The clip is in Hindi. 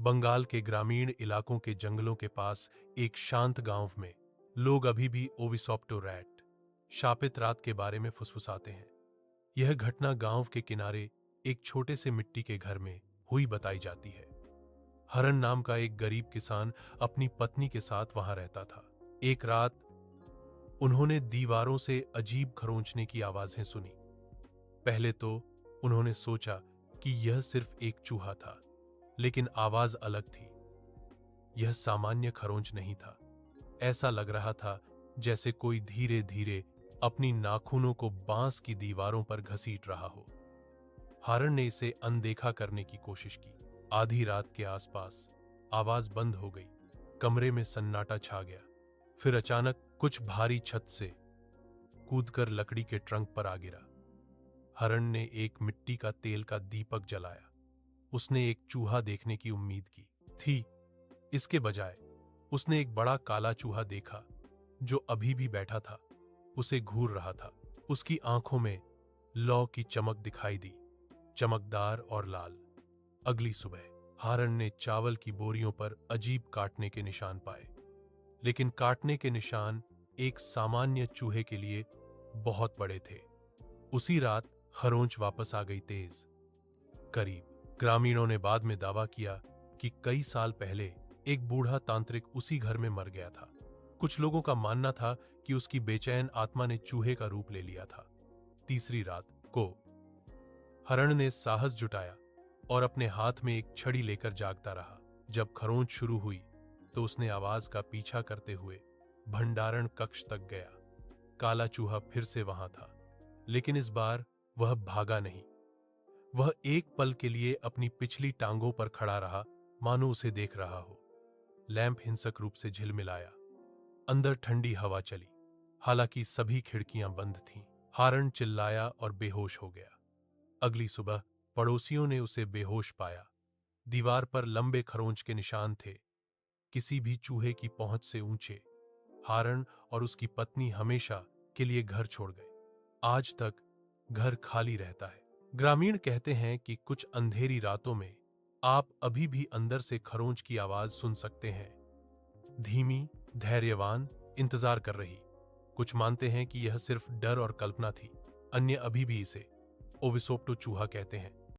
बंगाल के ग्रामीण इलाकों के जंगलों के पास एक शांत गांव में लोग अभी भी ओविसॉप्टो रैट, शापित रात के बारे में फुसफुसाते हैं। यह घटना गांव के किनारे एक छोटे से मिट्टी के घर में हुई बताई जाती है। हरण नाम का एक गरीब किसान अपनी पत्नी के साथ वहां रहता था। एक रात उन्होंने दीवारों से अजीब खरोंचने की आवाजें सुनी। पहले तो उन्होंने सोचा कि यह सिर्फ एक चूहा था, लेकिन आवाज अलग थी। यह सामान्य खरोंच नहीं था। ऐसा लग रहा था जैसे कोई धीरे धीरे अपनी नाखूनों को बांस की दीवारों पर घसीट रहा हो। हरण ने इसे अनदेखा करने की कोशिश की। आधी रात के आसपास आवाज बंद हो गई। कमरे में सन्नाटा छा गया। फिर अचानक कुछ भारी छत से कूदकर लकड़ी के ट्रंक पर आ गिरा। हरण ने एक मिट्टी का तेल का दीपक जलाया। उसने एक चूहा देखने की उम्मीद की थी। इसके बजाय उसने एक बड़ा काला चूहा देखा जो अभी भी बैठा था, उसे घूर रहा था। उसकी आंखों में लौ की चमक दिखाई दी, चमकदार और लाल। अगली सुबह हरण ने चावल की बोरियों पर अजीब काटने के निशान पाए, लेकिन काटने के निशान एक सामान्य चूहे के लिए बहुत बड़े थे। उसी रात खरोंच वापस आ गई, तेज, करीब। ग्रामीणों ने बाद में दावा किया कि कई साल पहले एक बूढ़ा तांत्रिक उसी घर में मर गया था। कुछ लोगों का मानना था कि उसकी बेचैन आत्मा ने चूहे का रूप ले लिया था। तीसरी रात को हरण ने साहस जुटाया और अपने हाथ में एक छड़ी लेकर जागता रहा। जब खरोंच शुरू हुई तो उसने आवाज का पीछा करते हुए भंडारण कक्ष तक गया। काला चूहा फिर से वहां था, लेकिन इस बार वह भागा नहीं। वह एक पल के लिए अपनी पिछली टांगों पर खड़ा रहा, मानो उसे देख रहा हो। लैंप हिंसक रूप से झिलमिलाया। अंदर ठंडी हवा चली, हालांकि सभी खिड़कियां बंद थीं। हरण चिल्लाया और बेहोश हो गया। अगली सुबह पड़ोसियों ने उसे बेहोश पाया। दीवार पर लंबे खरोंच के निशान थे, किसी भी चूहे की पहुंच से ऊंचे। हरण और उसकी पत्नी हमेशा के लिए घर छोड़ गए। आज तक घर खाली रहता है। ग्रामीण कहते हैं कि कुछ अंधेरी रातों में आप अभी भी अंदर से खरोंच की आवाज सुन सकते हैं, धीमी, धैर्यवान, इंतजार कर रही। कुछ मानते हैं कि यह सिर्फ डर और कल्पना थी, अन्य अभी भी इसे ओविसोप्टो चूहा कहते हैं।